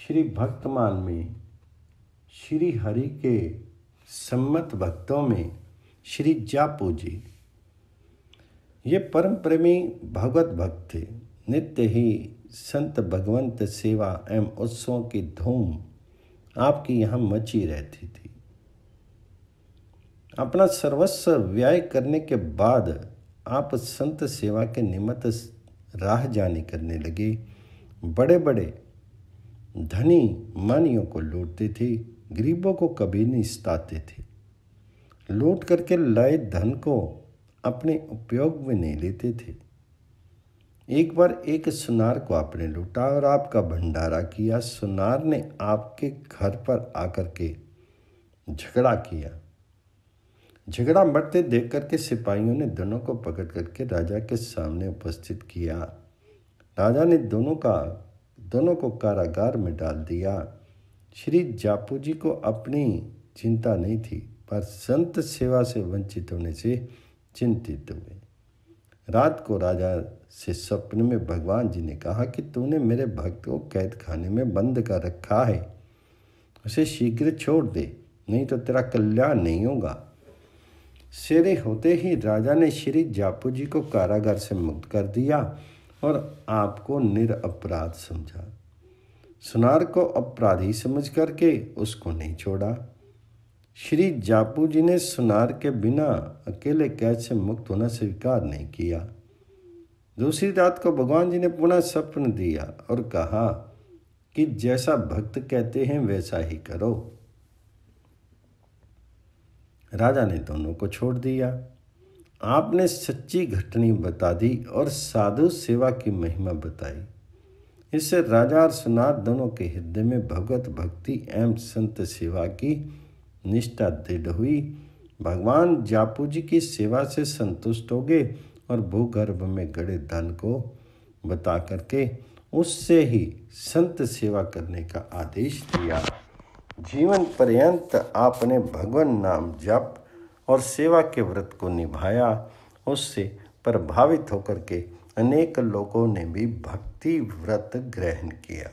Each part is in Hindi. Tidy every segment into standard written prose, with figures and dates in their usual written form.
श्री भक्तमाल में श्री हरि के सम्मत भक्तों में श्री जापू जी, ये परम प्रेमी भगवत भक्त थे। नित्य ही संत भगवंत सेवा एवं उत्सवों की धूम आपकी यहाँ मची रहती थी। अपना सर्वस्व व्यय करने के बाद आप संत सेवा के निमित्त राह जानी करने लगे। बड़े बड़े धनी मानियों को लूटते थे, गरीबों को कभी नहीं सताते थे। लूट करके लाए धन को अपने उपयोग में नहीं लेते थे। एक बार एक सुनार को आपने लूटा और आपका भंडारा किया। सुनार ने आपके घर पर आकर के झगड़ा किया। झगड़ा बढ़ते देख करके सिपाहियों ने दोनों को पकड़ करके राजा के सामने उपस्थित किया। राजा ने दोनों को कारागार में डाल दिया। श्री जापू जी को अपनी चिंता नहीं थी, पर संत सेवा से वंचित होने से चिंतित हुए। रात को राजा से स्वप्न में भगवान जी ने कहा कि तूने मेरे भक्त को कैद खाने में बंद कर रखा है, उसे शीघ्र छोड़ दे, नहीं तो तेरा कल्याण नहीं होगा। सवेरे होते ही राजा ने श्री जापू जी को कारागार से मुक्त कर दिया और आपको निरपराध समझा। सुनार को अपराधी समझ करके उसको नहीं छोड़ा। श्री जापू जी ने सुनार के बिना अकेले कैद से मुक्त होना स्वीकार नहीं किया। दूसरी रात को भगवान जी ने पुनः स्वप्न दिया और कहा कि जैसा भक्त कहते हैं वैसा ही करो। राजा ने दोनों को छोड़ दिया। आपने सच्ची घटनी बता दी और साधु सेवा की महिमा बताई। इससे राजा और सुनार दोनों के हृदय में भगवत भक्ति एवं संत सेवा की निष्ठा दृढ़ हुई। भगवान जापू जी की सेवा से संतुष्ट हो गए और भूगर्भ में गड़े धन को बता करके उससे ही संत सेवा करने का आदेश दिया। जीवन पर्यंत आपने भगवान नाम जप और सेवा के व्रत को निभाया। उससे प्रभावित होकर के अनेक लोगों ने भी भक्ति व्रत ग्रहण किया।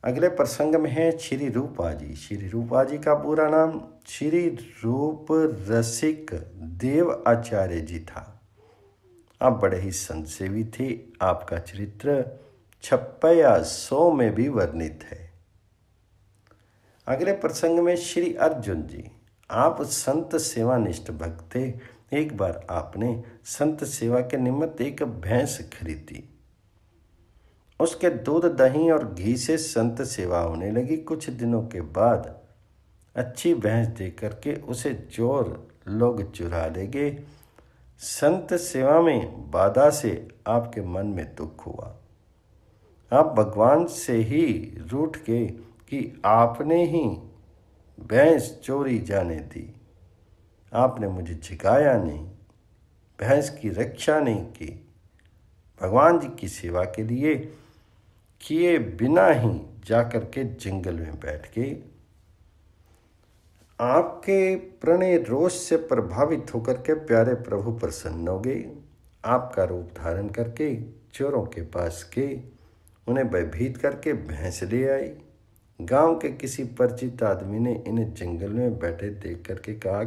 अगले प्रसंग में है श्री रूपा जी। श्री रूपा जी का पूरा नाम श्री रूप रसिक देव आचार्य जी था। आप बड़े ही संत सेवी थे। आपका चरित्र 5600 में भी वर्णित है। अगले प्रसंग में श्री अर्जुन जी। आप संत सेवानिष्ठ भक्त थे। एक बार आपने संत सेवा के निमित्त एक भैंस खरीदी। उसके दूध, दही और घी से संत सेवा होने लगी। कुछ दिनों के बाद अच्छी भैंस देख करके उसे चोर लोग चुरा ले गए। संत सेवा में बाधा से आपके मन में दुख हुआ। आप भगवान से ही रूठ के कि आपने ही भैंस चोरी जाने दी, आपने मुझे झिकाया नहीं, भैंस की रक्षा नहीं की, भगवान जी की सेवा के लिए किए बिना ही जाकर के जंगल में बैठ गए। आपके प्रणय रोष से प्रभावित होकर के प्यारे प्रभु प्रसन्न हो गए। आपका रूप धारण करके चोरों के पास गए, उन्हें भयभीत करके भैंस ले आए। गांव के किसी परिचित आदमी ने इन्हें जंगल में बैठे देख करके कहा,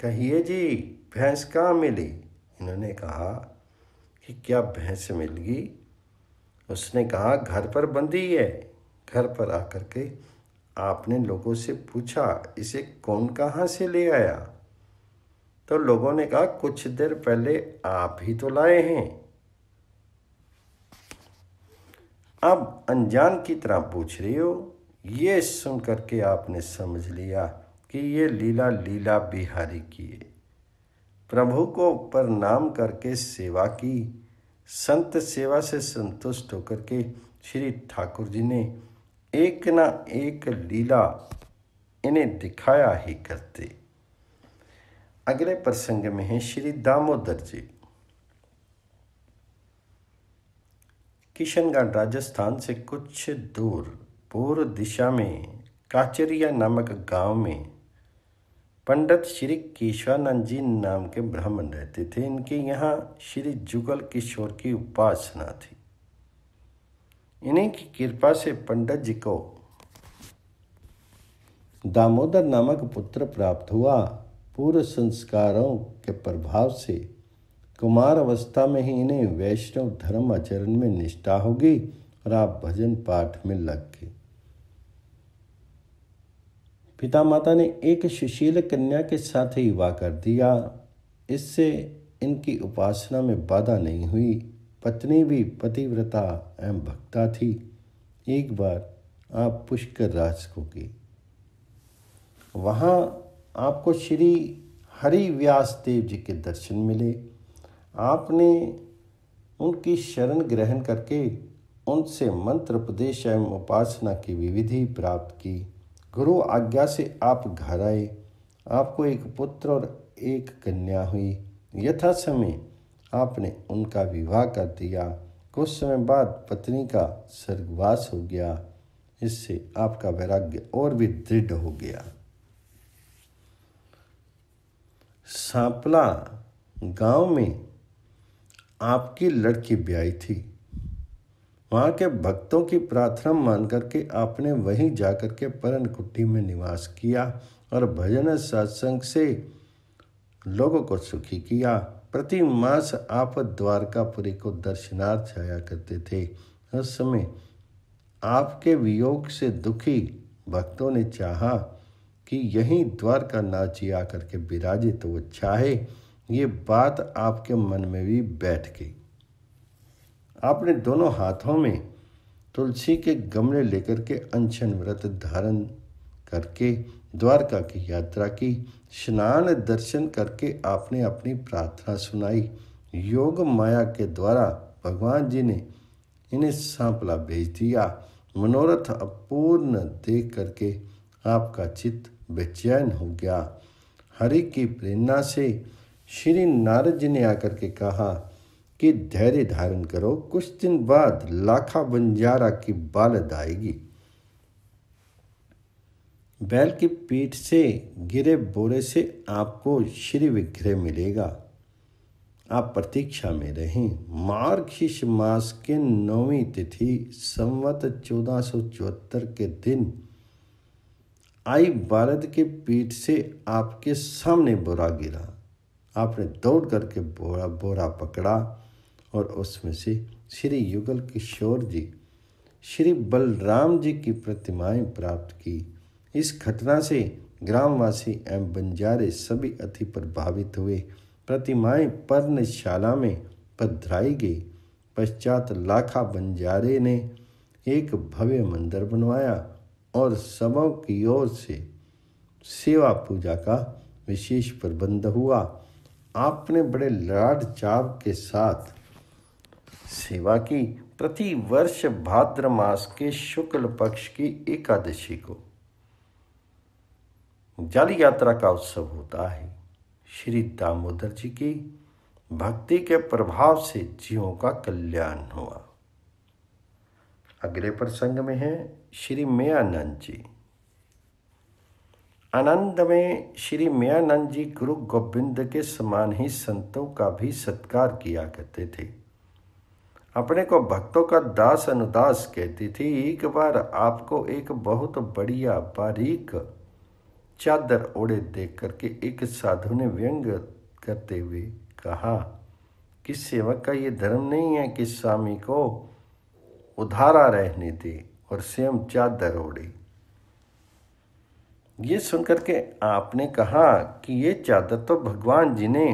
कहिए जी, भैंस कहाँ मिली? इन्होंने कहा कि क्या भैंस मिल गई? उसने कहा, घर पर बंधी है। घर पर आकर के आपने लोगों से पूछा, इसे कौन कहाँ से ले आया? तो लोगों ने कहा, कुछ देर पहले आप ही तो लाए हैं। अब अनजान की तरह पूछ रही हो। ये सुन करके आपने समझ लिया कि ये लीला बिहारी की है। प्रभु को प्रणाम करके सेवा की। संत सेवा से संतुष्ट होकर के श्री ठाकुर जी ने एक ना एक लीला इन्हें दिखाया ही करते। अगले प्रसंग में है श्री दामोदर जी। किशनगढ़ राजस्थान से कुछ दूर पूर्व दिशा में काचरिया नामक गांव में पंडित श्री केशवानंद जी नाम के ब्राह्मण रहते थे। इनके यहाँ श्री जुगल किशोर की उपासना थी। इन्हीं की कृपा से पंडित जी को दामोदर नामक पुत्र प्राप्त हुआ। पूर्व संस्कारों के प्रभाव से कुमार अवस्था में ही इन्हें वैष्णव धर्म आचरण में निष्ठा होगी और आप भजन पाठ में लग गए। पिता माता ने एक सुशील कन्या के साथ ही विवाह कर दिया। इससे इनकी उपासना में बाधा नहीं हुई। पत्नी भी पतिव्रता एवं भक्ता थी। एक बार आप पुष्कर राज को गए। वहाँ आपको श्री हरि व्यास देव जी के दर्शन मिले। आपने उनकी शरण ग्रहण करके उनसे मंत्र उपदेश एवं उपासना की विधि प्राप्त की। गुरु आज्ञा से आप घर आए। आपको एक पुत्र और एक कन्या हुई। यथा समय आपने उनका विवाह कर दिया। कुछ समय बाद पत्नी का स्वर्गवास हो गया। इससे आपका वैराग्य और भी दृढ़ हो गया। सांपला गांव में आपकी लड़की ब्याही थी। वहाँ के भक्तों की प्रार्थना मान करके आपने वहीं जाकर के परन कुटी में निवास किया और भजन सत्संग से लोगों को सुखी किया। प्रति मास आप द्वारकापुरी को दर्शनार्थ जाया करते थे। उस समय आपके वियोग से दुखी भक्तों ने चाहा कि यहीं द्वारका नाथ जी आकर के विराजे तो वो चाहे। ये बात आपके मन में भी बैठ गई। आपने दोनों हाथों में तुलसी के गमले लेकर के अनशन व्रत धारण करके द्वारका की यात्रा की। स्नान दर्शन करके आपने अपनी प्रार्थना सुनाई। योग माया के द्वारा भगवान जी ने इन्हें सांपला भेज दिया। मनोरथ अपूर्ण देख करके आपका चित्त बेचैन हो गया। हरि की प्रेरणा से श्री नारद जी ने आकर के कहा कि धैर्य धारण करो, कुछ दिन बाद लाखा बंजारा की बालद आएगी। बैल की पीठ से गिरे बोरे से आपको श्री विग्रह मिलेगा। आप प्रतीक्षा में रहें। मार्गशीर्ष मास के 9वीं तिथि संवत 1474 के दिन आई बालद के पीठ से आपके सामने बोरा गिरा। आपने दौड़ करके बोरा पकड़ा और उसमें से श्री युगल किशोर जी, श्री बलराम जी की प्रतिमाएं प्राप्त की। इस घटना से ग्रामवासी एवं बंजारे सभी अति प्रभावित हुए। प्रतिमाएं पर्णशाला में पधराई गई। पश्चात लाखा बंजारे ने एक भव्य मंदिर बनवाया और सबों की ओर से सेवा पूजा का विशेष प्रबंध हुआ। आपने बड़े लाड चाव के साथ सेवा की। प्रति वर्ष भाद्र मास के शुक्ल पक्ष की एकादशी को जाली यात्रा का उत्सव होता है। श्री दामोदर जी की भक्ति के प्रभाव से जीवों का कल्याण हुआ। अगले प्रसंग में है श्री मयानंद जी। आनंद में श्री मयानंद जी गुरु गोविंद के समान ही संतों का भी सत्कार किया करते थे। अपने को भक्तों का दास अनुदास कहती थी। एक बार आपको एक बहुत बढ़िया बारीक चादर ओढ़े देख करके एक साधु ने व्यंग करते हुए कहा कि सेवक का ये धर्म नहीं है कि स्वामी को उधारा रहने दे और स्वयं चादर ओढ़े। ये सुनकर के आपने कहा कि ये चादर तो भगवान जी ने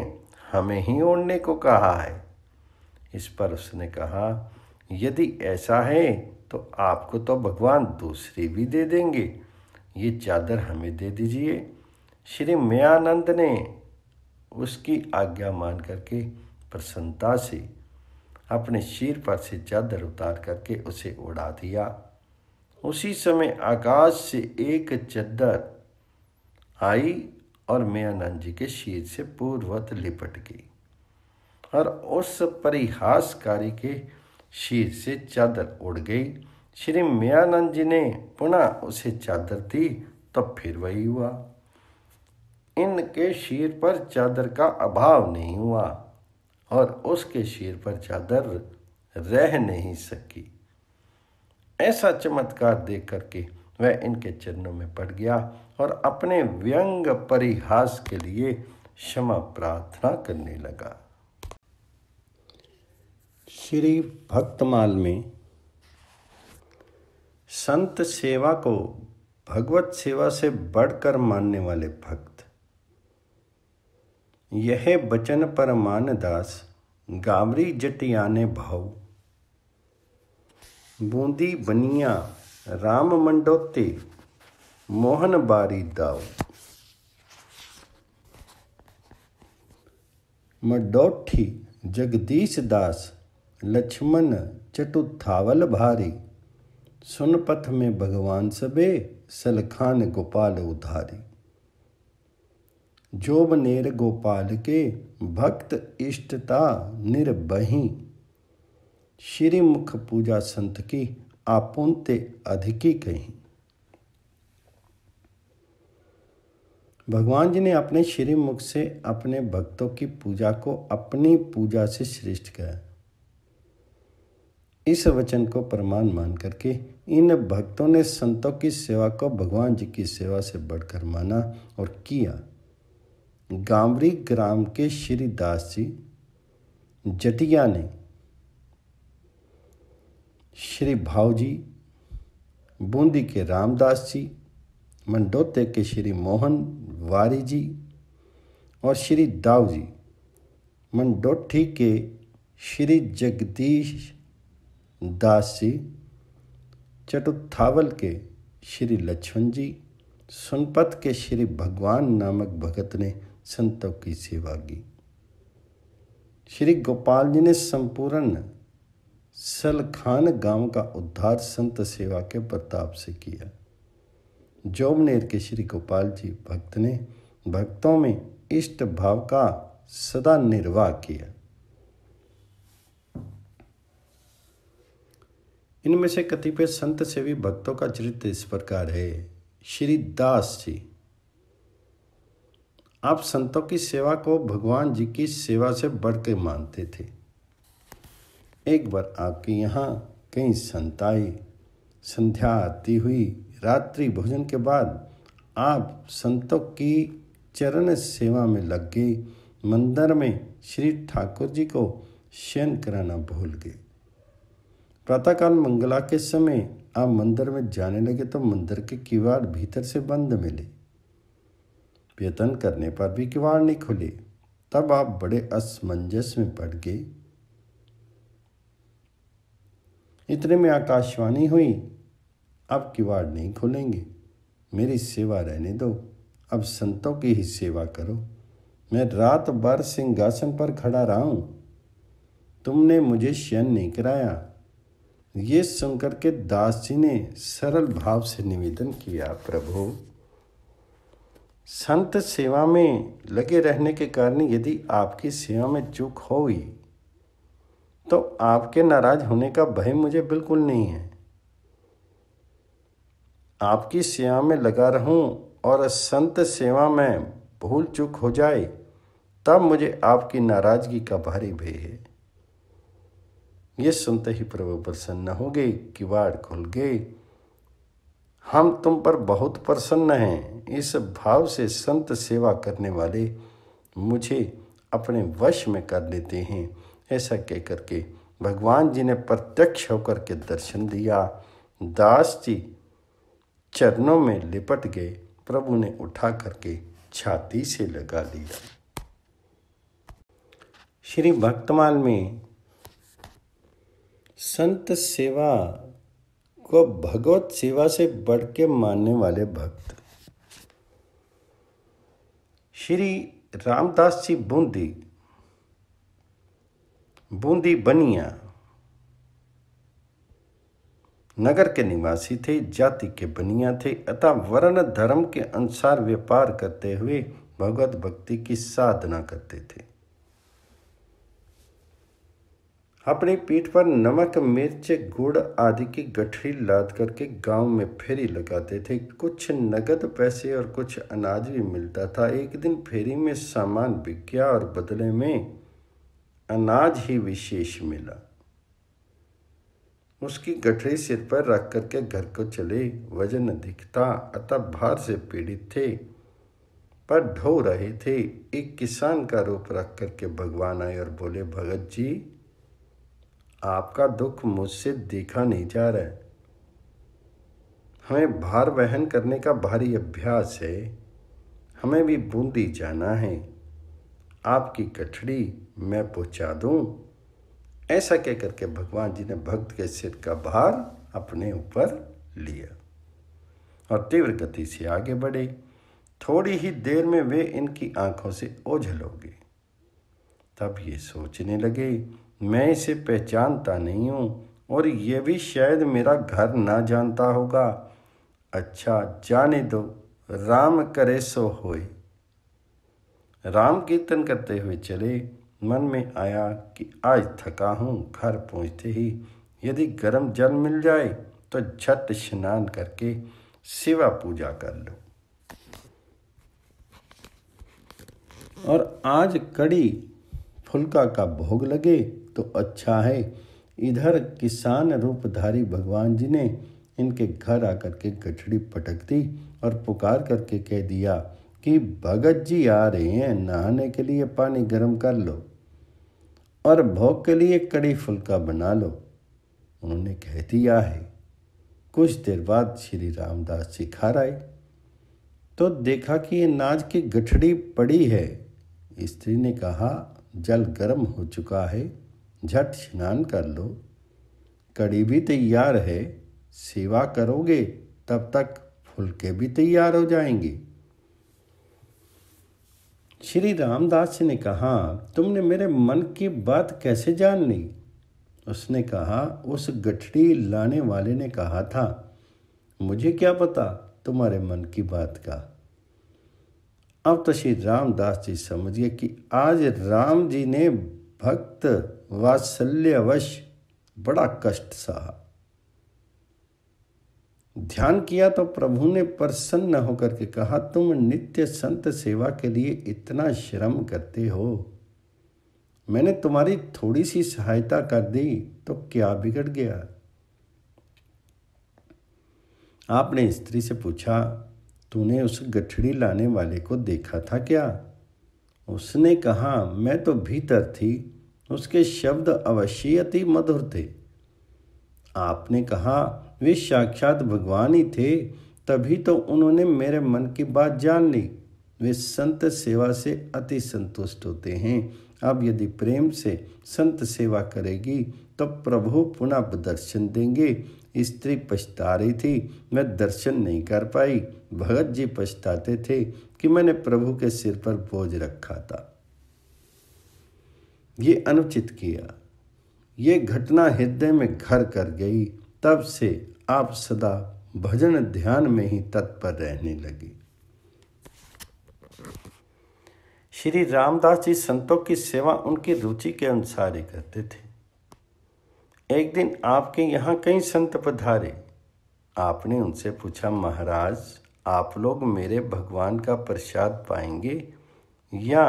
हमें ही ओढ़ने को कहा है। इस पर उसने कहा, यदि ऐसा है तो आपको तो भगवान दूसरी भी दे देंगे, ये चादर हमें दे दीजिए। श्री मयानंद ने उसकी आज्ञा मान करके प्रसन्नता से अपने सिर पर से चादर उतार करके उसे उड़ा दिया। उसी समय आकाश से एक चादर आई और मयानंद जी के सिर से पूर्ववत लिपट गई और उस परिहासकारी के सिर से चादर उड़ गई। श्री मयानंद जी ने पुनः उसे चादर दी तो फिर वही हुआ। इनके सिर पर चादर का अभाव नहीं हुआ और उसके सिर पर चादर रह नहीं सकी। ऐसा चमत्कार देख करके वह इनके चरणों में पड़ गया और अपने व्यंग परिहास के लिए क्षमा प्रार्थना करने लगा। श्री भक्तमाल में संत सेवा को भगवत सेवा से बढ़कर मानने वाले भक्त, यह बचन परमान दास गावरी जटियाने भाव, बूंदी बनिया राम मंडोते मोहन बारी दाव, मडोठी जगदीश दास लक्ष्मण चटुथावल भारी, सुनपथ में भगवान सबे सलखान गोपाल उधारी, जोब नेर गोपाल के भक्त इष्टता निर्बही, श्री मुख पूजा संत की आपुनते अधिकी कहीं। भगवान जी ने अपने श्री मुख से अपने भक्तों की पूजा को अपनी पूजा से श्रेष्ठ कहा। इस वचन को प्रमाण मान करके इन भक्तों ने संतों की सेवा को भगवान जी की सेवा से बढ़कर माना और किया। गांवरी ग्राम के श्री दास जी जटिया ने श्री भावजी, बूंदी के रामदास जी, मंडोते के श्री मोहन वारी जी और श्री दाव जी, मंडोठी के श्री जगदीश दास जी, चटुथावल के श्री लक्ष्मण जी, सुनपत के श्री भगवान नामक भगत ने संतों की सेवा की। श्री गोपाल जी ने संपूर्ण सलखान गांव का उद्धार संत सेवा के प्रताप से किया। जोबनेर के श्री गोपाल जी भक्त ने भक्तों में इष्ट भाव का सदा निर्वाह किया। इनमें से कतिपय संत सेवी भक्तों का चरित्र इस प्रकार है। श्री दास जी, आप संतों की सेवा को भगवान जी की सेवा से बढ़ के मानते थे। एक बार आपके यहाँ कई संत आए। संध्या आती हुई, रात्रि भोजन के बाद आप संतों की चरण सेवा में लग गए। मंदिर में श्री ठाकुर जी को शयन कराना भूल गए। प्रातःकाल मंगला के समय आप मंदिर में जाने लगे तो मंदिर के किवाड़ भीतर से बंद मिले। वेतन करने पर भी किवाड़ नहीं खुले। तब आप बड़े असमंजस में पड़ गए। इतने में आकाशवाणी हुई, अब किवाड़ नहीं खोलेंगे, मेरी सेवा रहने दो, अब संतों की ही सेवा करो। मैं रात भर सिंहासन पर खड़ा रहा हूं, तुमने मुझे शयन नहीं कराया। ये सुनकर के दास जी ने सरल भाव से निवेदन किया, प्रभु, संत सेवा में लगे रहने के कारण यदि आपकी सेवा में चूक हुई तो आपके नाराज होने का भय मुझे बिल्कुल नहीं है। आपकी सेवा में लगा रहूं और संत सेवा में भूल चूक हो जाए तब मुझे आपकी नाराजगी का भारी भय है। ये सुनते ही प्रभु प्रसन्न हो गए, किवाड़ खुल गए। हम तुम पर बहुत प्रसन्न हैं। इस भाव से संत सेवा करने वाले मुझे अपने वश में कर लेते हैं। ऐसा कह करके भगवान जी ने प्रत्यक्ष होकर के दर्शन दिया। दास जी चरणों में लिपट गए। प्रभु ने उठा करके छाती से लगा लिया। श्री भक्तमाल में संत सेवा को भगवत सेवा से बढ़ के मानने वाले भक्त, श्री रामदास जी बूंदी बनिया नगर के निवासी थे, जाति के बनिया थे, अतः वर्ण धर्म के अनुसार व्यापार करते हुए भगवत भक्ति की साधना करते थे। अपनी पीठ पर नमक, मिर्च, गुड़ आदि की गठरी लाद करके गांव में फेरी लगाते थे। कुछ नगद पैसे और कुछ अनाज भी मिलता था। एक दिन फेरी में सामान बिक गया और बदले में अनाज ही विशेष मिला। उसकी गठरी सिर पर रख करके घर को चले। वजन अधिक था, अतः भार से पीड़ित थे, पर ढो रहे थे। एक किसान का रूप रख करके भगवान आए और बोले, भगत जी, आपका दुख मुझसे देखा नहीं जा रहा है। हमें भार वहन करने का भारी अभ्यास है, हमें भी बूंदी जाना है। आपकी गठड़ी मैं पहुँचा दूँ? ऐसा कह करके भगवान जी ने भक्त के सिर का भार अपने ऊपर लिया और तीव्र गति से आगे बढ़े। थोड़ी ही देर में वे इनकी आंखों से ओझल हो गए। तब ये सोचने लगे, मैं इसे पहचानता नहीं हूँ और ये भी शायद मेरा घर ना जानता होगा। अच्छा, जाने दो, राम करे सो होए। राम कीर्तन करते हुए चले। मन में आया कि आज थका हूँ, घर पहुँचते ही यदि गर्म जल मिल जाए तो झट स्नान करके शिवा पूजा कर लो। और आज कड़ी फुल्का का भोग लगे तो अच्छा है। इधर किसान रूपधारी भगवान जी ने इनके घर आकर के गठड़ी पटक दी और पुकार करके कह दिया कि भगत जी आ रहे हैं, नहाने के लिए पानी गर्म कर लो और भोग के लिए कड़ी फुल्का बना लो। उन्होंने कह दिया है। कुछ देर बाद श्री रामदास जी घर आए तो देखा कि ये नाज की गठड़ी पड़ी है। स्त्री ने कहा, जल गर्म हो चुका है, झट स्नान कर लो। कड़ी भी तैयार है, सेवा करोगे तब तक फुलके भी तैयार हो जाएंगे। श्री रामदास जी ने कहा, तुमने मेरे मन की बात कैसे जान ली? उसने कहा, उस गठड़ी लाने वाले ने कहा था। मुझे क्या पता तुम्हारे मन की बात का। अब तो श्री रामदास जी समझिए कि आज राम जी ने भक्त वात्सल्यवश बड़ा कष्ट सहा। ध्यान किया तो प्रभु ने प्रसन्न होकर के कहा, तुम नित्य संत सेवा के लिए इतना श्रम करते हो, मैंने तुम्हारी थोड़ी सी सहायता कर दी तो क्या बिगड़ गया? आपने स्त्री से पूछा, तूने उस गठड़ी लाने वाले को देखा था क्या? उसने कहा, मैं तो भीतर थी, उसके शब्द अवश्य अति मधुर थे। आपने कहा, वे साक्षात भगवान ही थे, तभी तो उन्होंने मेरे मन की बात जान ली। वे संत सेवा से अति संतुष्ट होते हैं। अब यदि प्रेम से संत सेवा करेगी तो प्रभु पुनः दर्शन देंगे। स्त्री पछता रही थी, मैं दर्शन नहीं कर पाई। भगत जी पछताते थे कि मैंने प्रभु के सिर पर बोझ रखा था, ये अनुचित किया। ये घटना हृदय में घर कर गई। तब से आप सदा भजन ध्यान में ही तत्पर रहने लगे। श्री रामदास जी संतों की सेवा उनकी रुचि के अनुसार ही करते थे। एक दिन आपके यहाँ कई संत पधारे। आपने उनसे पूछा, महाराज, आप लोग मेरे भगवान का प्रसाद पाएंगे या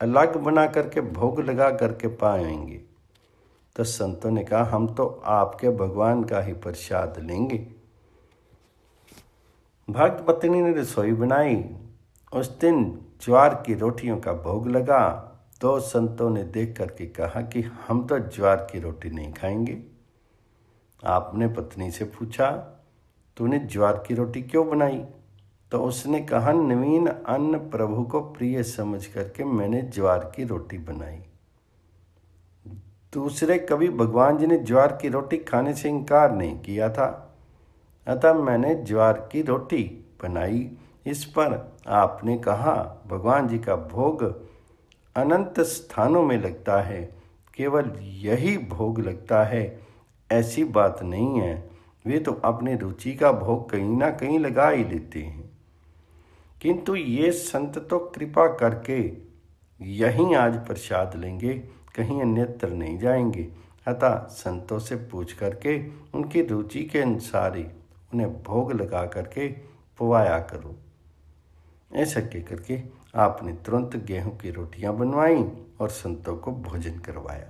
अलग बना करके भोग लगा करके पाएंगे? तो संतों ने कहा, हम तो आपके भगवान का ही प्रसाद लेंगे। भक्त पत्नी ने रसोई बनाई। उस दिन ज्वार की रोटियों का भोग लगा। तो संतों ने देख करके कहा कि हम तो ज्वार की रोटी नहीं खाएंगे। आपने पत्नी से पूछा, तूने ज्वार की रोटी क्यों बनाई? तो उसने कहा, नवीन अन्न प्रभु को प्रिय समझ करके मैंने ज्वार की रोटी बनाई। दूसरे कभी भगवान जी ने ज्वार की रोटी खाने से इनकार नहीं किया था, अतः मैंने ज्वार की रोटी बनाई। इस पर आपने कहा, भगवान जी का भोग अनंत स्थानों में लगता है, केवल यही भोग लगता है ऐसी बात नहीं है। वे तो अपनी रुचि का भोग कहीं ना कहीं लगा ही लेते हैं, किंतु ये संत तो कृपा करके यहीं आज प्रसाद लेंगे, कहीं अन्यत्र नहीं जाएंगे। अतः संतों से पूछ करके उनकी रुचि के अनुसार ही उन्हें भोग लगा करके पवाया करो। ऐसा कह करके आपने तुरंत गेहूं की रोटियां बनवाई और संतों को भोजन करवाया।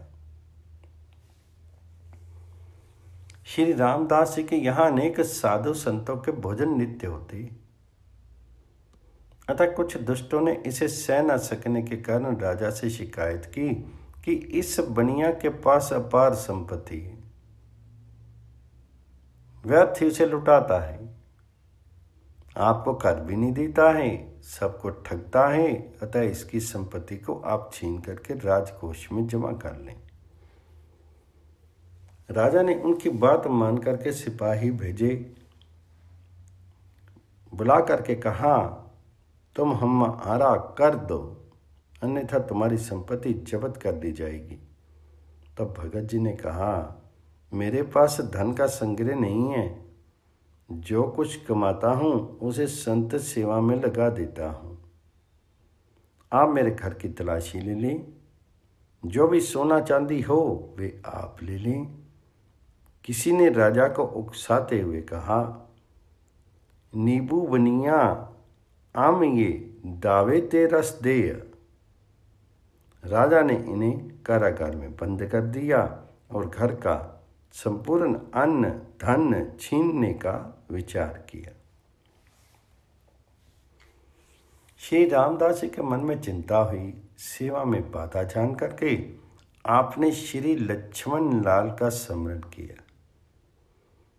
श्री रामदास जी के यहाँ अनेक साधु संतों के भोजन नित्य होते, अतः कुछ दुष्टों ने इसे सह न सकने के कारण राजा से शिकायत की कि इस बनिया के पास अपार संपत्ति है, व्यर्थ ही उसे लुटाता है, आपको कर भी नहीं देता है, सबको ठगता है, अतः इसकी संपत्ति को आप छीन करके राजकोष में जमा कर लें। राजा ने उनकी बात मान करके सिपाही भेजे, बुला करके कहा, तुम हमारा कर दो, अन्यथा तुम्हारी संपत्ति जब्त कर दी जाएगी। तब भगत जी ने कहा, मेरे पास धन का संग्रह नहीं है, जो कुछ कमाता हूँ उसे संत सेवा में लगा देता हूँ। आप मेरे घर की तलाशी ले लें, जो भी सोना चांदी हो वे आप ले लें। किसी ने राजा को उकसाते हुए कहा, नींबू बनिया आम ये दावे ते रस देय। राजा ने इन्हें कारागार में बंद कर दिया और घर का संपूर्ण अन्न धन छीनने का विचार किया। श्री रामदास जी के मन में चिंता हुई, सेवा में बाधा जान करके आपने श्री लक्ष्मण लाल का स्मरण किया।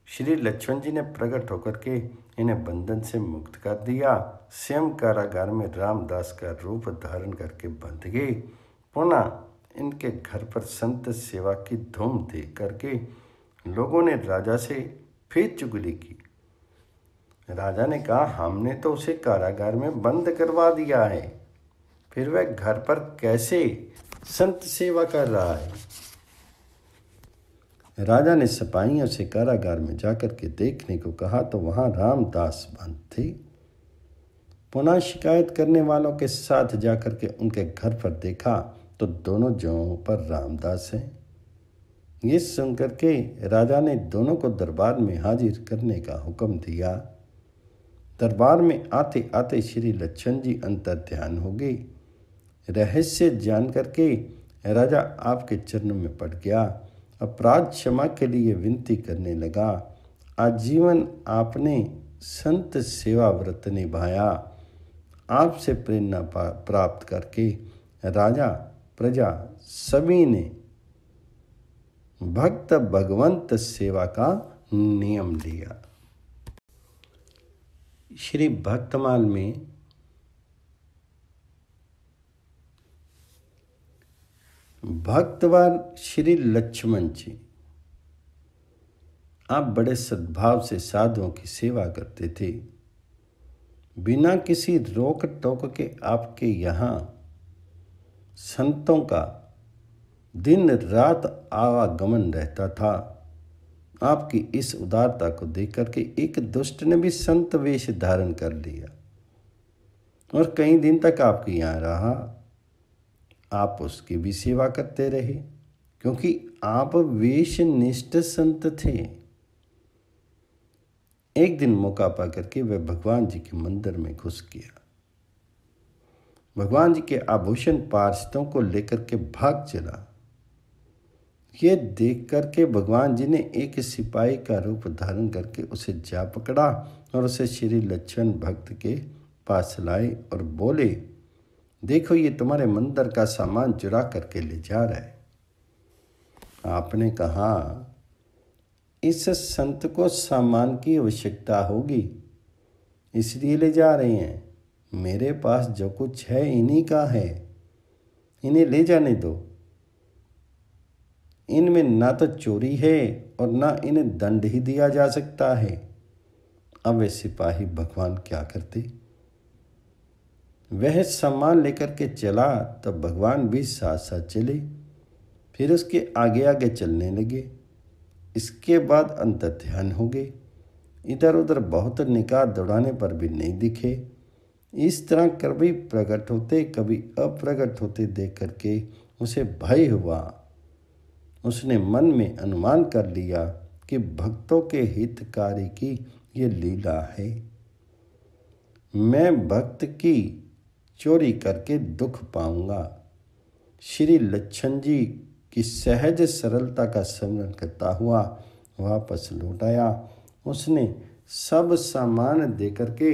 श्री लक्ष्मण जी ने प्रकट होकर के इन्हें बंधन से मुक्त कर दिया, स्वयं कारागार में रामदास का रूप धारण करके बंध गए। पुनः इनके घर पर संत सेवा की धूम देख करके लोगों ने राजा से फिर चुगली की। राजा ने कहा, हमने तो उसे कारागार में बंद करवा दिया है, फिर वह घर पर कैसे संत सेवा कर रहा है। राजा ने सिपाहियों से कारागार में जाकर के देखने को कहा तो वहां रामदास बंद थे। पुनः शिकायत करने वालों के साथ जाकर के उनके घर पर देखा तो दोनों जगहों पर रामदास हैं। ये सुनकर के राजा ने दोनों को दरबार में हाजिर करने का हुक्म दिया। दरबार में आते आते श्री लक्ष्मण जी अंतर ध्यान हो गए। रहस्य जान करके राजा आपके चरणों में पड़ गया, अपराध क्षमा के लिए विनती करने लगा। आजीवन आपने संत सेवा व्रत निभाया। आपसे प्रेरणा प्राप्त करके राजा प्रजा सभी ने भक्त भगवंत सेवा का नियम लिया। श्री भक्तमाल में भक्तवान श्री लक्ष्मण जी, आप बड़े सद्भाव से साधुओं की सेवा करते थे। बिना किसी रोक टोक के आपके यहाँ संतों का दिन रात आवागमन रहता था। आपकी इस उदारता को देख करके एक दुष्ट ने भी संत वेश धारण कर लिया और कई दिन तक आपके यहाँ रहा। आप उसकी भी सेवा करते रहे क्योंकि आप वेशनिष्ठ संत थे। एक दिन मौका पा करके वह भगवान जी के मंदिर में घुस गया। भगवान जी के आभूषण पार्षदों को लेकर के भाग चला। ये देख करके भगवान जी ने एक सिपाही का रूप धारण करके उसे जा पकड़ा और उसे श्री लक्ष्मण भक्त के पास लाए और बोले, देखो ये तुम्हारे मंदिर का सामान चुरा करके ले जा रहा है। आपने कहा, इस संत को सामान की आवश्यकता होगी इसलिए ले जा रहे हैं। मेरे पास जो कुछ है इन्हीं का है, इन्हें ले जाने दो। इनमें ना तो चोरी है और ना इन्हें दंड ही दिया जा सकता है। अब वे सिपाही भगवान क्या करते। वह सामान लेकर के चला तब भगवान भी साथ साथ चले, फिर उसके आगे आगे चलने लगे। इसके बाद अंतर ध्यान हो गए। इधर उधर बहुत निगाह दौड़ाने पर भी नहीं दिखे। इस तरह कभी प्रकट होते कभी अप्रकट होते देख करके उसे भय हुआ। उसने मन में अनुमान कर लिया कि भक्तों के हितकारी की ये लीला है। मैं भक्त की चोरी करके दुख पाऊंगा। श्री लक्ष्मण जी की सहज सरलता का स्मरण करता हुआ वापस लौट आया। उसने सब सामान देकर के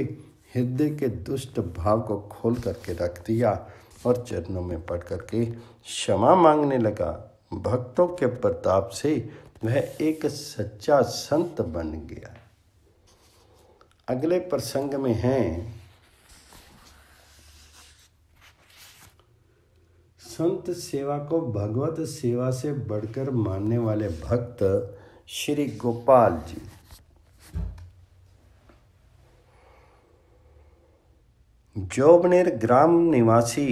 हृदय के दुष्ट भाव को खोल करके रख दिया और चरणों में पड़ करके क्षमा मांगने लगा। भक्तों के प्रताप से वह एक सच्चा संत बन गया। अगले प्रसंग में हैं संत सेवा को भगवत सेवा से बढ़कर मानने वाले भक्त श्री गोपाल जी। जोबनेर ग्राम निवासी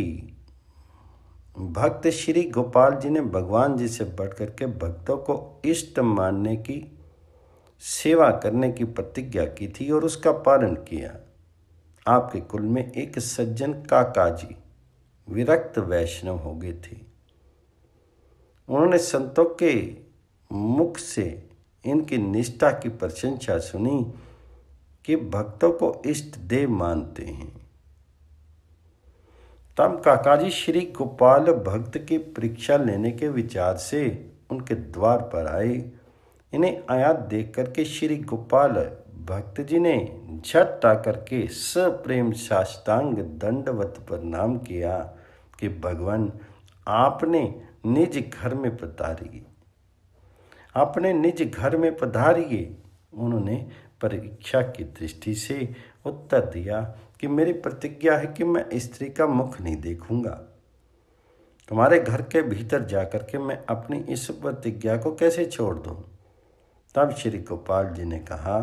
भक्त श्री गोपाल जी ने भगवान जी से बढ़कर के भक्तों को इष्ट मानने की सेवा करने की प्रतिज्ञा की थी और उसका पालन किया। आपके कुल में एक सज्जन काका जी विरक्त वैष्णव हो गए थे। उन्होंने संतों के मुख से इनकी निष्ठा की प्रशंसा सुनी कि भक्तों को इष्ट देव मानते हैं। तब काकाजी श्री गोपाल भक्त की परीक्षा लेने के विचार से उनके द्वार पर आए। इन्हें आया देख करके श्री गोपाल भक्त जी ने झट आकर के सप्रेम साष्टांग दंडवत प्रणाम किया कि भगवान आपने निज घर में पधारिए, अपने निज घर में पधारिए। उन्होंने परीक्षा की दृष्टि से उत्तर दिया कि मेरी प्रतिज्ञा है कि मैं स्त्री का मुख नहीं देखूंगा। तुम्हारे घर के भीतर जाकर के मैं अपनी इस प्रतिज्ञा को कैसे छोड़ दूं? तब श्री गोपाल जी ने कहा,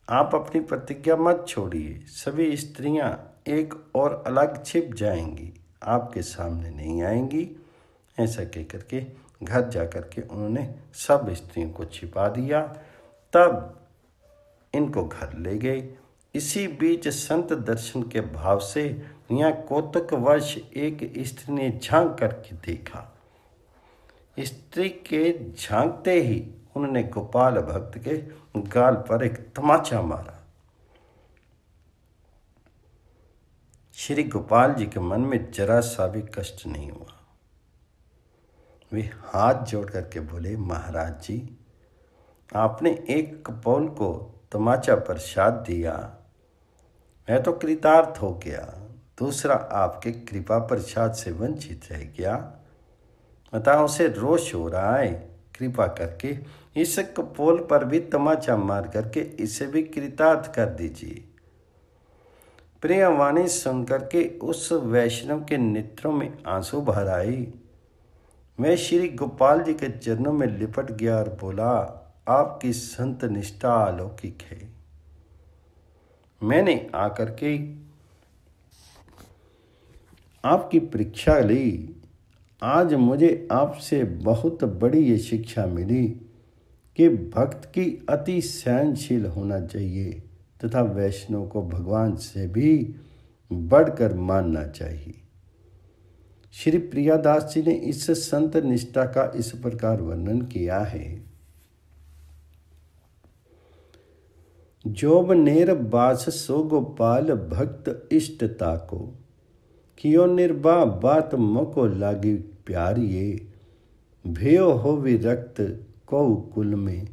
आप अपनी प्रतिज्ञा मत छोड़िए। सभी स्त्रियां एक और अलग छिप जाएंगी, आपके सामने नहीं आएंगी। ऐसा कहकर के घर जाकर के उन्होंने सब स्त्रियों को छिपा दिया। तब इनको घर ले गए। इसी बीच संत दर्शन के भाव से यहाँ कौतुकवश एक स्त्री ने झांक करके देखा। स्त्री के झांकते ही उन्होंने गोपाल भक्त के गाल पर एक तमाचा मारा। श्री गोपाल जी के मन में जरा सा भी कष्ट नहीं हुआ। वे हाथ जोड़ करके बोले, महाराज जी, आपने एक कपोल को तमाचा प्रसाद दिया, मैं तो कृतार्थ हो गया। दूसरा आपके कृपा प्रसाद से वंचित रह गया। अतः उसे रोष हो रहा है। कृपा करके इस कपोल पर भी तमाचा मार करके इसे भी कृतार्थ कर दीजिए। प्रिय वाणी सुनकर के उस वैष्णव के नेत्रों में आंसू भर आई। मैं श्री गोपाल जी के चरणों में लिपट गया और बोला, आपकी संत निष्ठा अलौकिक है। मैंने आकर के आपकी परीक्षा ली। आज मुझे आपसे बहुत बड़ी ये शिक्षा मिली कि भक्त की अति सहनशील होना चाहिए तथा वैष्णव को भगवान से भी बढ़कर मानना चाहिए। श्री प्रियादास जी ने इस संत निष्ठा का इस प्रकार वर्णन किया है। जोबनेर बास सो गोपाल भक्त इष्टता को, कियो निर्वाह बात मको लागी प्यारिये। भयो हो विरक्त को कुल में,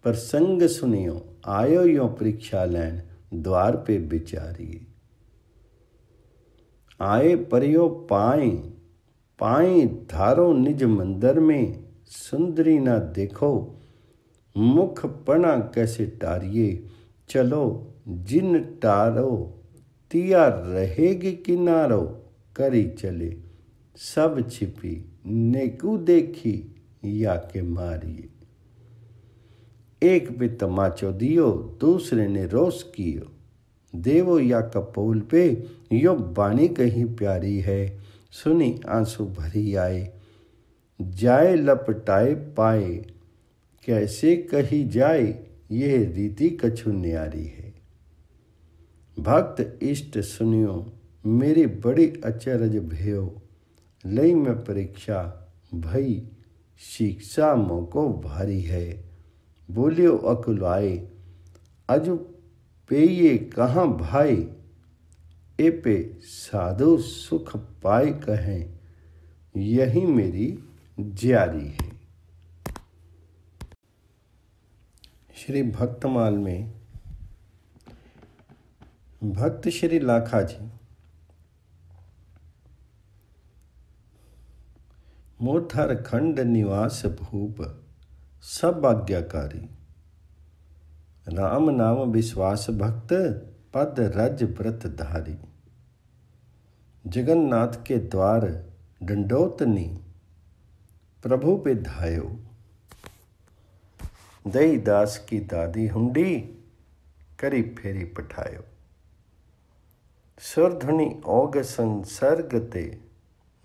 प्रसंग सुनियो आयो यो परीक्षा लैन द्वार पे बिचारिये। आए परियो पाए पाए धारो निज मंदिर में, सुंदरी ना देखो मुख पना कैसे टारिये। चलो जिन टारो तिया रहेगी किनारो, करी चले सब छिपी नेकू देखी या के मारिये। एक पे तमाचो दियो दूसरे ने रोष कियो, देवो या कपोल पे यो बाणी कहीं प्यारी है। सुनी आंसू भरी आए, जाए लपटाए पाए, कैसे कही जाए यह रीति कछु न्यारी है। भक्त इष्ट सुनियो मेरी बड़ी अचरज भयो, लई में परीक्षा भई शिक्षा मोको भारी है। बोलियो अकुलाए अजु पेये कहाँ भाई, ए पे साधु सुख पाए कहें, यही मेरी जारी है। श्री भक्तमाल में भक्त श्री लाखा जी मूर्धर खंड निवास भूप सब आज्ञाकारी, राम नाम विश्वास भक्त पद रज व्रत धारी। जगन्नाथ के द्वार दंडोतनी प्रभु पे धायो, दई दास की दादी हुंडी करी फेरी पठायो। सुरधुनि ओग संसर्ग ते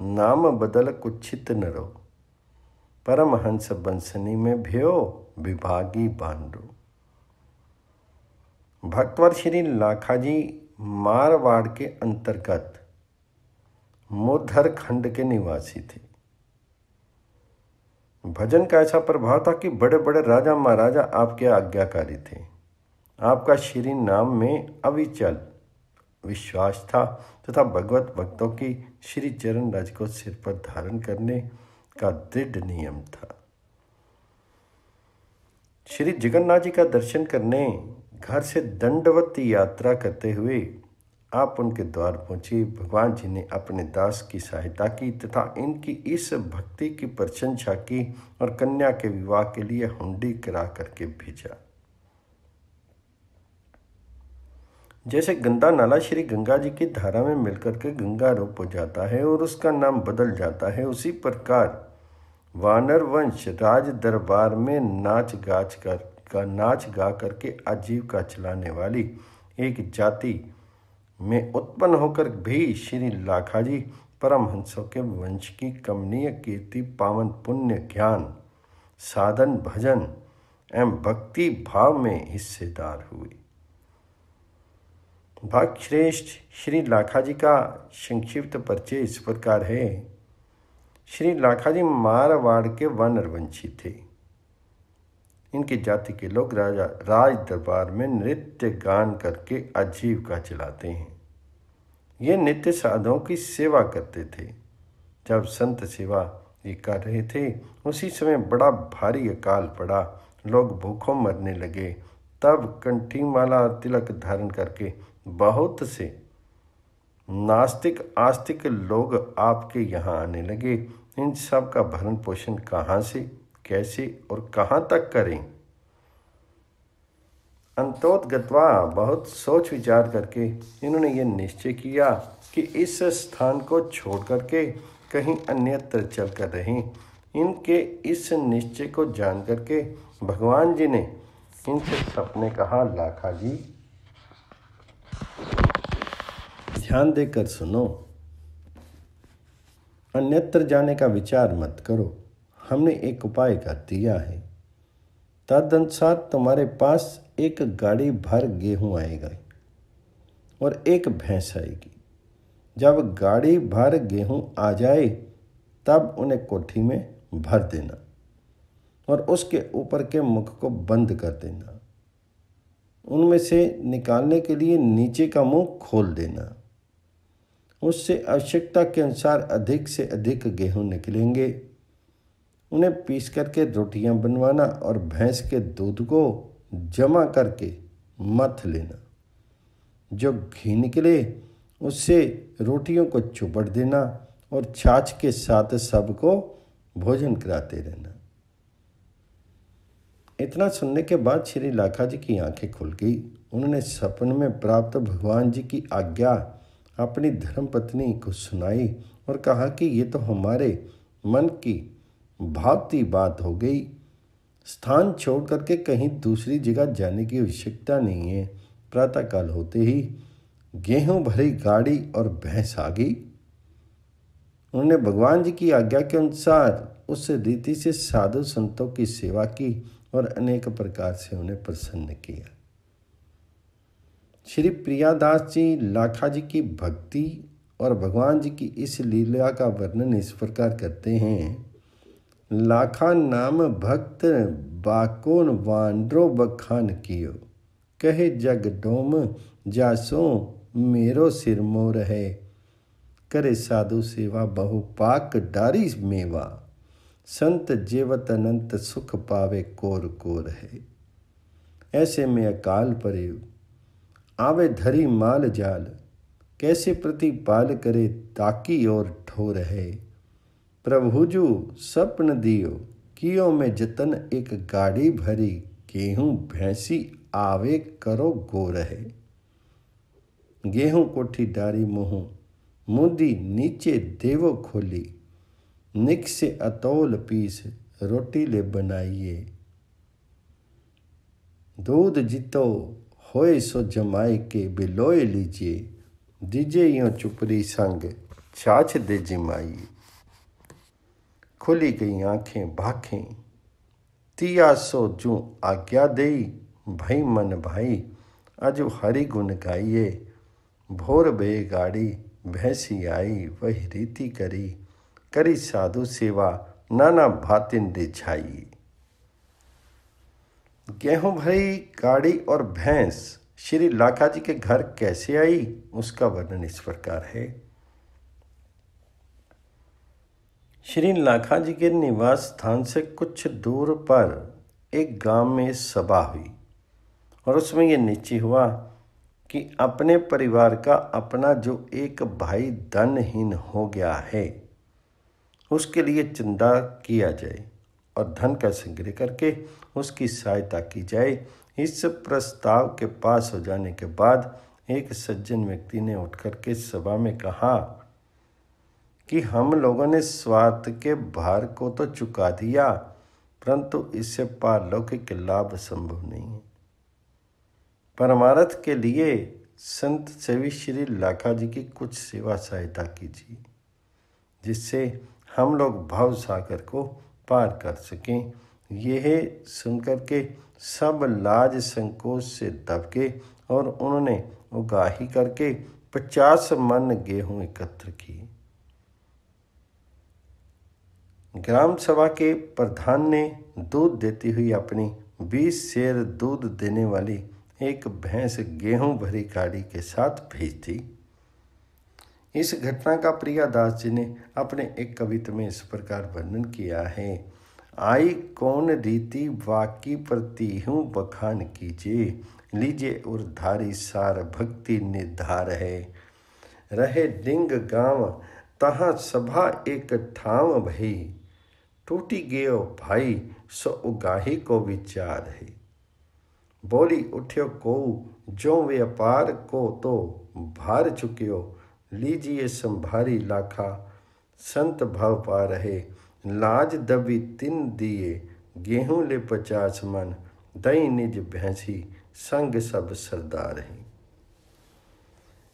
नाम बदल कुछित न रो, परमहंस बंसनी में भयो विभागी बांडो। भक्तवर श्री लाखा जी मारवाड़ के अंतर्गत मूर्धर खंड के निवासी थे। भजन का ऐसा प्रभाव था कि बड़े बड़े राजा महाराजा आपके आज्ञाकारी थे। आपका श्री नाम में अविचल विश्वास था तथा भगवत भक्तों की श्री चरण रज को सिर पर धारण करने का दृढ़ नियम था। श्री जगन्नाथ जी का दर्शन करने घर से दंडवत यात्रा करते हुए आप उनके द्वार पहुंचे। भगवान जी ने अपने दास की सहायता की तथा इनकी इस भक्ति की प्रशंसा की और कन्या के विवाह के लिए हुंडी करा करके भेजा। जैसे गंदा नाला श्री गंगा जी की धारा में मिलकर के गंगा रूप हो जाता है और उसका नाम बदल जाता है, उसी प्रकार वानर वंश राज दरबार में नाच गा करके आजीविका चलाने वाली एक जाति में उत्पन्न होकर भी श्री लाखा जी परमहंसों के वंश की कमनीय कीर्ति, पावन पुण्य, ज्ञान, साधन, भजन एवं भक्ति भाव में हिस्सेदार हुए। भक्त श्रेष्ठ श्री लाखा जी का संक्षिप्त परिचय इस प्रकार है। श्री लाखा जी मारवाड़ के वानरवंशी थे। इनकी जाति के लोग राज दरबार में नृत्य गान करके आजीविका चलाते हैं। ये नित्य साधुओं की सेवा करते थे। जब संत सेवा ये कर रहे थे उसी समय बड़ा भारी अकाल पड़ा, लोग भूखों मरने लगे। तब कंठी माला और तिलक धारण करके बहुत से नास्तिक आस्तिक लोग आपके यहाँ आने लगे। इन सब का भरण पोषण कहाँ से, कैसे और कहाँ तक करें? अंतोतगत्वा बहुत सोच विचार करके इन्होंने ये निश्चय किया कि इस स्थान को छोड़ करके कहीं अन्यत्र चल कर रहें। इनके इस निश्चय को जान करके भगवान जी ने इनसे सपने कहा, लाखा जी ध्यान देकर सुनो, अन्यत्र जाने का विचार मत करो। हमने एक उपाय कर दिया है। तदनुसार तुम्हारे पास एक गाड़ी भर गेहूं आएगा और एक भैंस आएगी। जब गाड़ी भर गेहूं आ जाए तब उन्हें कोठी में भर देना और उसके ऊपर के मुख को बंद कर देना। उनमें से निकालने के लिए नीचे का मुंह खोल देना। उससे आवश्यकता के अनुसार अधिक से अधिक गेहूं निकलेंगे। उन्हें पीस करके रोटियां बनवाना और भैंस के दूध को जमा करके मथ लेना। जो घी निकले उससे रोटियों को चुपड़ देना और छाछ के साथ सबको भोजन कराते रहना। इतना सुनने के बाद श्री लाखा जी की आंखें खुल गई। उन्होंने सपन में प्राप्त भगवान जी की आज्ञा अपनी धर्मपत्नी को सुनाई और कहा कि ये तो हमारे मन की भावती बात हो गई। स्थान छोड़ करके कहीं दूसरी जगह जाने की आवश्यकता नहीं है। प्रातःकाल होते ही गेहूं भरी गाड़ी और भैंस आ गई। उन्होंने भगवान जी की आज्ञा के अनुसार उस रीति से साधु संतों की सेवा की और अनेक प्रकार से उन्हें प्रसन्न किया। श्री प्रियादास जी लाखा जी की भक्ति और भगवान जी की इस लीला का वर्णन इस प्रकार करते हैं। लाखा नाम भक्त बाकोन वांड्रो बखान कियो, कहे जग डोम जासो मेरो सिर मोर है, करे साधु सेवा बहु पाक डारी मेवा, संत जीवत अनंत सुख पावे कोर कोर है। ऐसे में अकाल परे आवे धरी माल जाल, कैसे प्रतिपाल करे ताकी और ठोर है। प्रभुजू सपन दियो कियो में जतन, एक गाड़ी भरी गेहूं भैंसी आवे करो गोर है। गेहूं कोठी डारी मुँह मुदी नीचे देवो खोली, निक से अतौल पीस रोटी ले बनाइए। दूध जितो होए सो जमाए के बिलोए लीजिए, दीजे यो चुपड़ी संग छाछ दे जिमाइए। खुली गई आंखें भाखें तिया सो जू आज्ञा देई, भई मन भाई अजु हरि गुण गाइए। भोर बे गाड़ी भैंसी आई, वही रीति करी, करी साधु सेवा नाना भातिन रिझाई। गेहूं भरी गाड़ी और भैंस श्री लाखा जी के घर कैसे आई, उसका वर्णन इस प्रकार है। श्री लाखा जी के निवास स्थान से कुछ दूर पर एक गांव में सभा हुई और उसमें यह निश्चय हुआ कि अपने परिवार का अपना जो एक भाई धनहीन हो गया है उसके लिए चंदा किया जाए और धन का संग्रह करके उसकी सहायता की जाए। इस प्रस्ताव के पास हो जाने के बाद एक सज्जन व्यक्ति ने उठ करके सभा में कहा कि हम लोगों ने स्वार्थ के भार को तो चुका दिया, परंतु इससे पारलौकिक लाभ संभव नहीं है। परमार्थ के लिए संत सेवी श्री लाखा जी की कुछ सेवा सहायता कीजिए, जिससे हम लोग भव सागर को पार कर सकें। यह सुनकर के सब लाज संकोच से दबके और उन्होंने उगाही करके 50 मन गेहूं एकत्र किए। ग्राम सभा के प्रधान ने दूध देती हुई अपनी 20 सेर दूध देने वाली एक भैंस गेहूं भरी गाड़ी के साथ भेज दी। इस घटना का प्रियादास जी ने अपने एक कविता में इस प्रकार वर्णन किया है। आई कौन रीति वाकी प्रति हूँ बखान कीजिए, लीजिए उर्धारी सार भक्ति निर्धार है। रहे डिंग गांव तहाँ सभा एक ठाव भई, टूटी गयो भाई सो उगाही को विचार है। बोली उठ्यो को जो व्यापार को तो भार चुकियो, लीजिए संभारी लाखा संत भाव पा रहे। लाज दबी तिन दिए गेहूं ले 50 मन, दई निज भैंसी संग सब सरदार है।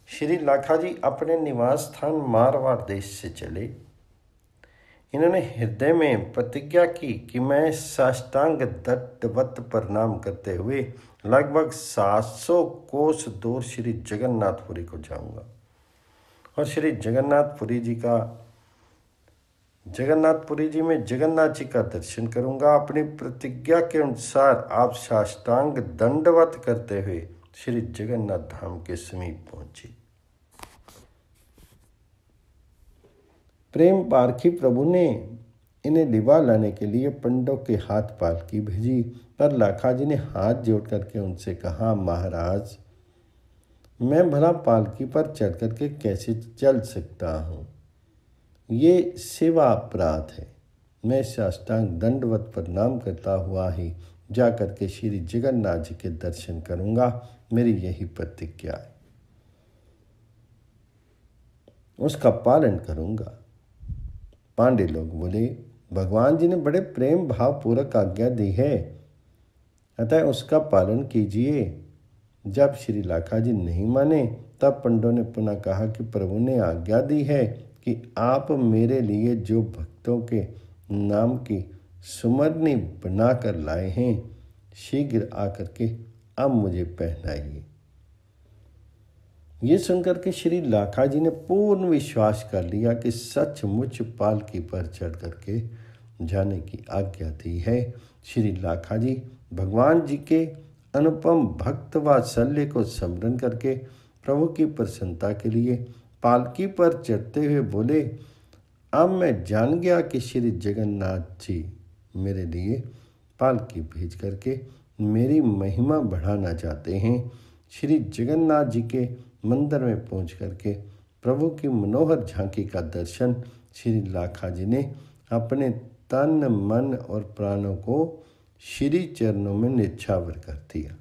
श्री लाखा जी अपने निवास स्थान मारवाड़ देश से चले। इन्होंने हृदय में प्रतिज्ञा की कि मैं साष्टांग दंडवत प्रणाम करते हुए लगभग 700 कोस दूर श्री जगन्नाथपुरी को जाऊंगा और श्री जगन्नाथपुरी जी में जगन्नाथ जी का दर्शन करूंगा। अपनी प्रतिज्ञा के अनुसार आप साष्टांग दंडवत करते हुए श्री जगन्नाथ धाम के समीप पहुंचे। प्रेम पारखी प्रभु ने इन्हें लिवा लाने के लिए पंडों के हाथ पालकी भेजी, पर लाखा जी ने हाथ जोड़ करके उनसे कहा, महाराज मैं भला पालकी पर चढ़ करके कैसे चल सकता हूँ, ये सेवा अपराध है। मैं साष्टांग दंडवत प्रणाम करता हुआ ही जा करके श्री जगन्नाथ जी के दर्शन करूँगा, मेरी यही प्रतिज्ञा है, उसका पालन करूँगा। पांडे लोग बोले, भगवान जी ने बड़े प्रेम भाव पूर्वक आज्ञा दी है, अतः उसका पालन कीजिए। जब श्री लाखा जी नहीं माने तब पंडों ने पुनः कहा कि प्रभु ने आज्ञा दी है कि आप मेरे लिए जो भक्तों के नाम की सुमरनी बना कर लाए हैं, शीघ्र आकर के अब मुझे पहनाइए। ये सुनकर के श्री लाखा जी ने पूर्ण विश्वास कर लिया कि सचमुच पालकी पर चढ़ करके जाने की आज्ञा दी है। श्री लाखा जी भगवान जी के अनुपम भक्त वात्सल्य को स्मरण करके प्रभु की प्रसन्नता के लिए पालकी पर चढ़ते हुए बोले, अब मैं जान गया कि श्री जगन्नाथ जी मेरे लिए पालकी भेज करके मेरी महिमा बढ़ाना चाहते हैं। श्री जगन्नाथ जी के मंदिर में पहुँच करके प्रभु की मनोहर झांकी का दर्शन श्री लाखा जी ने अपने तन मन और प्राणों को श्री चरणों में निछावर कर दिया।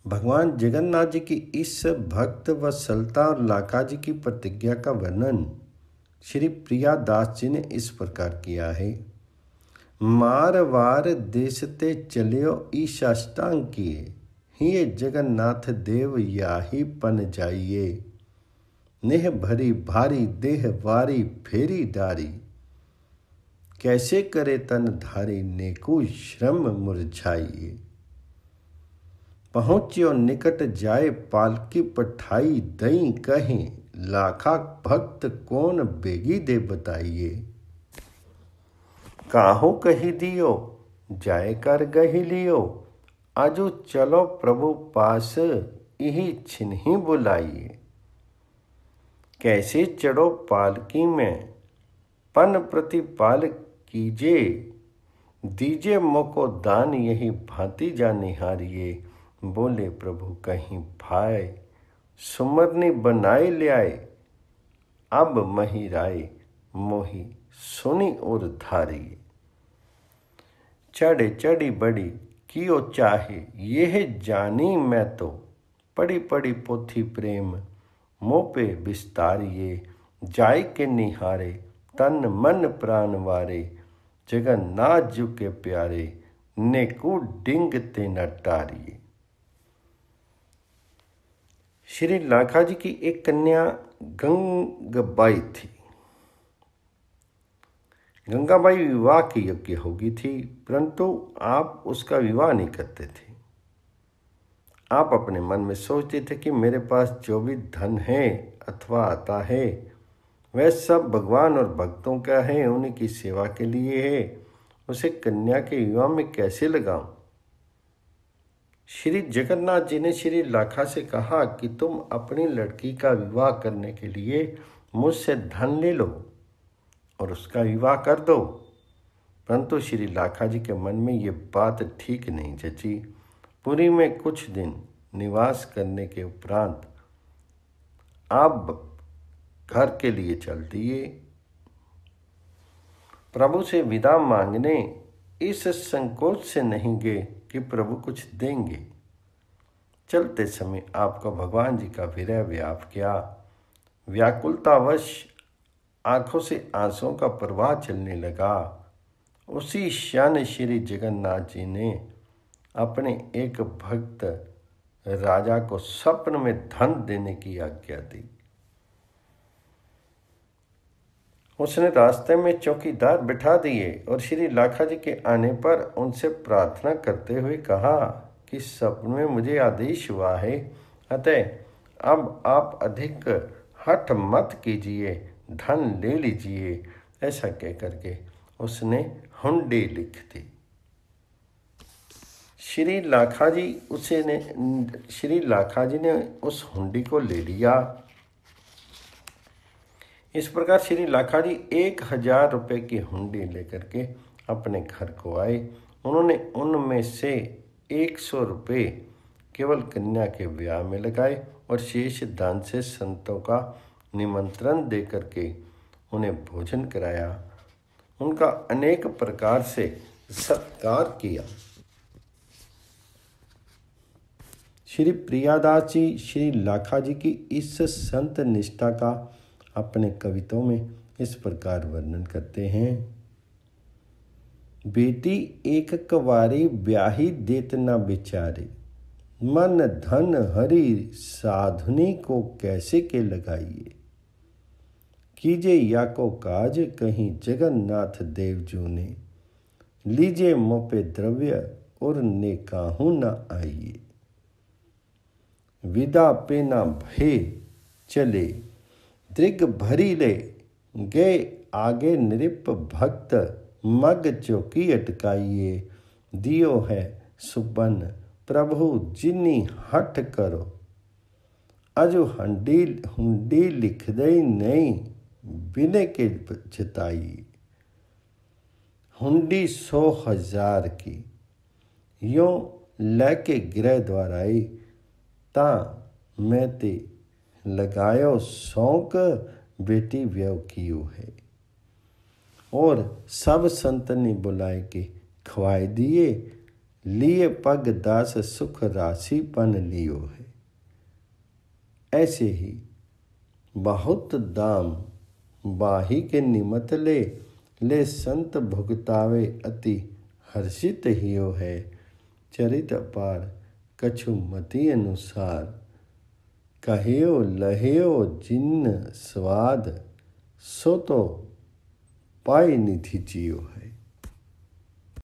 भगवान जगन्नाथ जी की इस भक्त वत्सलता और लाखा जी की प्रतिज्ञा का वर्णन श्री प्रियादास जी ने इस प्रकार किया है। मारवार देश ते चलियो ईशाष्टांग किए, हिये जगन्नाथ देव याही पन जाइए। नेह भरी भारी देह वारी फेरी डारी, कैसे करे तन धारी नेकु श्रम मुरझाइए। पहुँच्यो निकट जाए पालकी पठाई दई कहें, लाखा भक्त कौन बेगी दे बताइए। काहू कही दियो जाए कर गही लियो, आजू चलो प्रभु पास यही छिन्ही बुलाइए। कैसे चढ़ो पालकी में पन प्रतिपाल कीजे, दीजे मोको दान यही भांति जा निहारिए। बोले प्रभु कहीं भाई, सुमरनी बनाए ले आए, अब मही राय मोही सुनी और धारिए। चढ़े चढ़ी बड़ी कियो चाहे, यह जानी मैं तो, पड़ी पड़ी पोथी प्रेम मोह पे विस्तारिए। जाय के निहारे तन मन प्राण वारे, जगन्नाथ जी के प्यारे नेकू डिंग ते न टारिए। श्री लाखा जी की एक कन्या गंगाबाई थी। गंगाबाई विवाह के योग्य होगी थी, परंतु आप उसका विवाह नहीं करते थे। आप अपने मन में सोचते थे कि मेरे पास जो भी धन है अथवा आता है वह सब भगवान और भक्तों का है, उन्हीं की सेवा के लिए है, उसे कन्या के विवाह में कैसे लगाऊं। श्री जगन्नाथ जी ने श्री लाखा से कहा कि तुम अपनी लड़की का विवाह करने के लिए मुझसे धन ले लो और उसका विवाह कर दो। परंतु श्री लाखा जी के मन में ये बात ठीक नहीं जची। पुरी में कुछ दिन निवास करने के उपरांत आप घर के लिए चल दिए। प्रभु से विदा मांगने इस संकोच से नहीं गए कि प्रभु कुछ देंगे। चलते समय आपका भगवान जी का विरह व्याप किया। व्याकुलतावश आंखों से आंसुओं का प्रवाह चलने लगा। उसी क्षण श्री जगन्नाथ जी ने अपने एक भक्त राजा को स्वप्न में धन देने की आज्ञा दी। उसने रास्ते में चौकीदार बिठा दिए और श्री लाखा जी के आने पर उनसे प्रार्थना करते हुए कहा कि स्वप्न में मुझे आदेश हुआ है, अतः अब आप अधिक हठ मत कीजिए, धन ले लीजिए। ऐसा कह करके उसने हुंडी लिख दी। श्री लाखा जी ने उस हुंडी को ले लिया। इस प्रकार श्री लाखा जी 1000 रुपये की हुंडी लेकर के अपने घर को आए। उन्होंने उनमें से 100 रुपये केवल कन्या के ब्याह में लगाए और शेष दान से संतों का निमंत्रण दे करके उन्हें भोजन कराया, उनका अनेक प्रकार से सत्कार किया। श्री प्रियादास जी श्री लाखा जी की इस संत निष्ठा का अपने कविताओं में इस प्रकार वर्णन करते हैं। बेटी एक कवारी ब्याही देत न बिचारे, मन धन हरि साधुनी को कैसे के लगाइए। कीजे या को काज कहीं जगन्नाथ देव जू ने, लीजे मोह पे द्रव्य और नेकाहू न आइए। विदा पे ना भय चले दृग भरी ले, गए आगे नृप भक्त मग चौकी अटकाइए। दियो है सुबन प्रभु जिन्नी हठ करो, अजु हुंडी लिख दई नहीं बिने के जताई। हुंडी 100,000 की यों लैके गृह द्वार आई, ता मैं ते लगायो सौंक बेटी व्यव कियो है। और सब संतनी बुलाए के खवाए दिए, लिए पग दास सुख राशि पन लियो है। ऐसे ही बहुत दाम बाही के निमत ले संत भुगतावे अति हर्षित हियो है। चरित अपार कछु मति अनुसार, कहियो लहियो जिन स्वाद, सो तो पाई निधि जियो है।